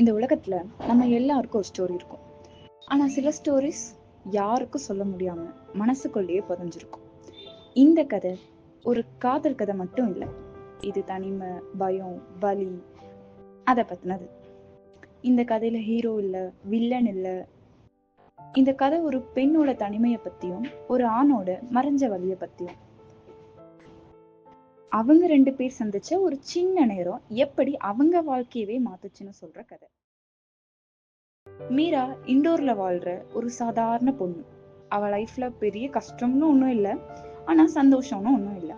இந்த உலகத்துல நம்ம எல்லாருக்கும் ஒரு ஸ்டோரி இருக்கும். ஆனா சில ஸ்டோரிஸ் யாருக்கும் சொல்ல முடியாம மனசுக்குள்ளேயே புதைஞ்சிருக்கும். இந்த கதை ஒரு காதல் கதை மட்டும் இல்ல. இது தனிமை, பயம், வலி, அத பத்தினது. இந்த கதையில ஹீரோ இல்ல, வில்லன் இல்ல. இந்த கதை ஒரு பெண்ணோட தனிமையை பத்தியும் ஒரு ஆணோட மறைஞ்ச வலிய பத்தியும். அவங்க 2 பேர் சந்திச்ச ஒரு சின்ன நேரம் எப்படி அவங்க வாழ்க்கையவே மாத்துச்சுன்னு சொல்ற கதை. மீரா இண்டோர்ல வாழ்ற ஒரு சாதாரண பொண்ணு. அவ லைஃப்ல பெரிய கஷ்டம்னு ஒண்ணும் இல்ல, ஆனா சந்தோஷம்னு ஒண்ணும் இல்ல.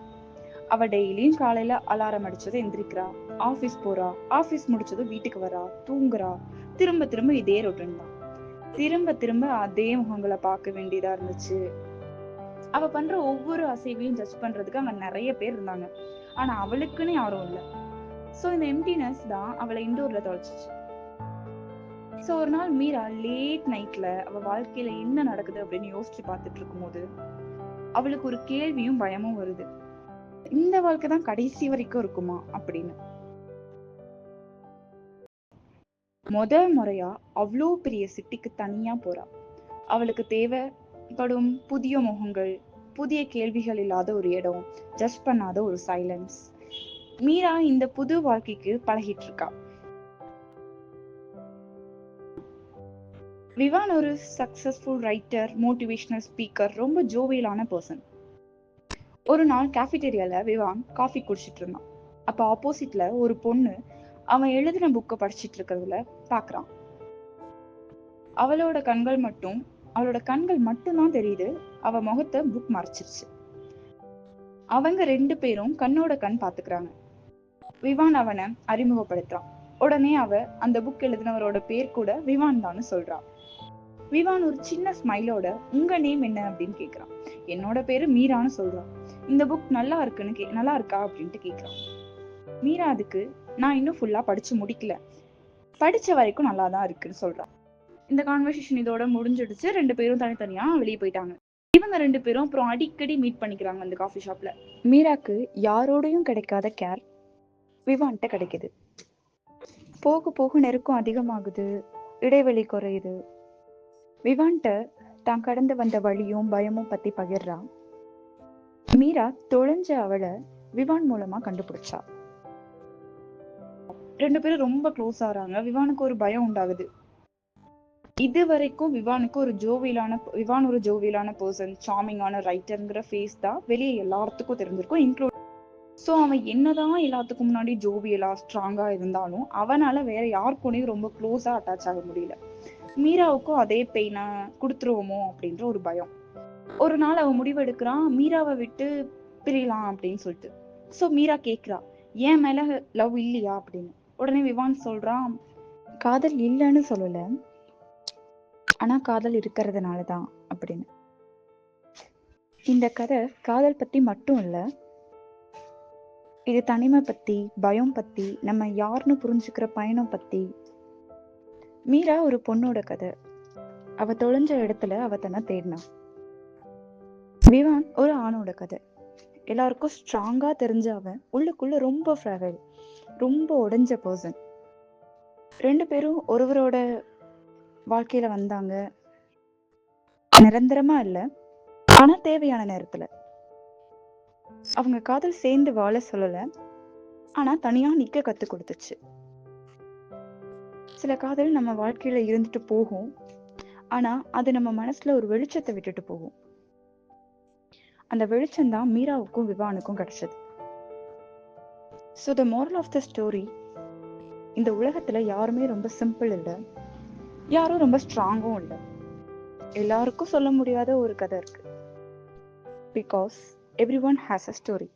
அவ டெய்லியும் காலையில அலாரம் அடிச்சதும் எந்திரிக்கிறா, ஆபீஸ் போறா, ஆபீஸ் முடிச்சதும் வீட்டுக்கு வரா, தூங்குறா. திரும்ப திரும்ப இதே ரொட்டீன் தான். திரும்ப திரும்ப அதே முகங்களை பார்க்க வேண்டியதா இருந்துச்சு. அவ பண்ற ஒவ்வொரு அசைவையும் ஜட்ஜ் பண்றதுக்கு அங்க நிறைய பேர் இருந்தாங்க, ஆனா அவளுக்குன்னு யாரும் இல்ல. சோ இந்த எம்டினஸ் தான் அவளை இண்டோர்ல தொலைச்சிச்சு. சோ ஒரு நாள் மீரா லேட் நைட்ல அவ வாழ்க்கையில என்ன நடக்குது அப்படின்னு யோசிச்சு பார்த்துட்டு இருக்கும்போது அவளுக்கு ஒரு கேள்வியும் பயமும் வருது. இந்த வாழ்க்கை தான் கடைசி வரைக்கும் இருக்குமா அப்படின்னு. முறையா அவ்வளோ பெரிய சிட்டிக்கு தனியா போறா. அவளுக்கு தேவைப்படும் புதிய முகங்கள், புதிய கேள்விகள் இல்லாத ஒரு இடம், ஜட்ஜ் பண்ணாத ஒரு சைலன்ஸ். மீரா இந்த புது வாழ்க்கைக்கு பழகிட்டு இருக்கா. விவான் ஒரு சக்சஸ்ஃபுல் ரைட்டர், மோட்டிவேஷனல் ஸ்பீக்கர், ரொம்ப ஜோவியலான பர்சன். ஒரு நாள் கேஃபிடேரியால விவான் காஃபி குடிச்சிட்டு இருந்தான். அப்ப ஆப்போசிட்ல ஒரு பொண்ணு அவன் எழுதின புக்கை படிச்சிட்டு இருக்கிறதுல பாக்குறான். அவளோட கண்கள் மட்டும்தான் தெரியுது. அவ முகத்தை புக் மறைச்சிருச்சு. அவங்க 2 பேரும் கண்ணோட கண் பாத்துக்கிறாங்க. விவான் அவனை அறிமுகப்படுத்துறான். உடனே அவ அந்த புக் எழுதினவரோட பேர் கூட விவான் தான் சொல்றான். விவான் ஒரு சின்ன ஸ்மைலோட உங்க நேம் என்ன அப்படின்னு கேக்குறான். என்னோட பேரு மீரான்னு சொல்றான். இந்த புக் நல்லா இருக்கா அப்படின்ட்டு கேக்குறான். மீரா அதுக்கு நான் இன்னும் ஃபுல்லா படிச்சு முடிக்கல, படிச்ச வரைக்கும் நல்லாதான் இருக்குன்னு சொல்றான். இந்த கான்வர்சேஷன் இதோட முடிஞ்சிடுச்சு. 2 பேரும் தனித்தனியா வெளியே போயிட்டாங்க. இவங்க 2 பேரும் அப்புறம் அடிக்கடி மீட் பண்ணிக்கிறாங்க அந்த காஃபி ஷாப்ல. மீராக்கு யாரோடையும் கிடைக்காத கேர் விவான்ட்ட கிடைக்குது. போக போக நெருக்கம் அதிகமாகுது, இடைவெளி குறையுது. விவான்ட்ட தான் கடந்து வந்த வழியும் பயமும் பத்தி பகிர்றா. மீரா தொலைஞ்ச அவளை விவான் மூலமா கண்டுபிடிச்சா. 2 பேரும் ரொம்ப க்ளோஸ் ஆறாங்க. விவானுக்கு ஒரு பயம் உண்டாகுது. இது வரைக்கும் விவான் ஒரு ஜோவியலான பர்சன், சார்மிங்கான ரைட்டர்ங்கிற ஃபேஸ் தான் வெளியே எல்லாத்துக்கும் தெரிஞ்சிருக்கும், இன்க்ளூட். ஸோ அவன் என்னதான் எல்லாத்துக்கும் முன்னாடி ஜோவியலா ஸ்ட்ராங்கா இருந்தாலும் அவனால வேற யாருக்கூடயும் ரொம்ப க்ளோஸா அட்டாச் ஆக முடியல. மீராவுக்கும் அதே பெயினை கொடுத்துருவோமோ அப்படின்ற ஒரு பயம். ஒரு நாள் அவன் முடிவெடுக்கிறான், மீராவை விட்டு பிரியலாம் அப்படின்னு சொல்லிட்டு. ஸோ மீரா கேட்கிறா, ஏன் மேல லவ் இல்லையா அப்படின்னு. உடனே விவான் சொல்றான், காதல் இல்லைன்னு சொல்லல, ஆனா காதல் இருக்கிறதுனாலதான் அப்படின்னு. இந்த கதை காதல் பத்தி மட்டும் இல்ல, இது தனிமை பத்தி, பயம் பத்தி, நம்ம யாருன்னு புரிஞ்சுக்கிற பயணம் பத்தி. மீரா ஒரு பொண்ணோட கதை. அவ தொலைஞ்ச இடத்துல அவ தன்னை தேடினா. விவான் ஒரு ஆணோட கதை. எல்லாருக்கும் ஸ்ட்ராங்கா தெரிஞ்ச அவன் உள்ளுக்குள்ள ரொம்ப ஃப்ராகைல், ரொம்ப உடைஞ்ச பர்சன். 2 பேரும் ஒருவரோட வாழ்க்கையில வந்தாங்க, நிரந்தரமா இல்ல, ஆனா தேவையான நேரத்துல. அவங்க காதல் சேர்ந்து வாழ சொல்லல, ஆனா தனியா நிக்க கத்து கொடுத்துச்சு. சில காதல் நம்ம வாழ்க்கையில இருந்துட்டு போகும், ஆனா அது நம்ம மனசுல ஒரு வெளிச்சத்தை விட்டுட்டு போகும். அந்த வெளிச்சம் தான் மீராவுக்கும் விவானுக்கும் கிடைச்சது. So the moral of the story, இந்த உலகத்துல யாருமே ரொம்ப சிம்பிள் இல்ல, யாரும் ரொம்ப ஸ்ட்ராங்கும் இல்ல. எல்லாருக்கும் சொல்ல முடியாத ஒரு கதை இருக்கு. Because everyone has a story.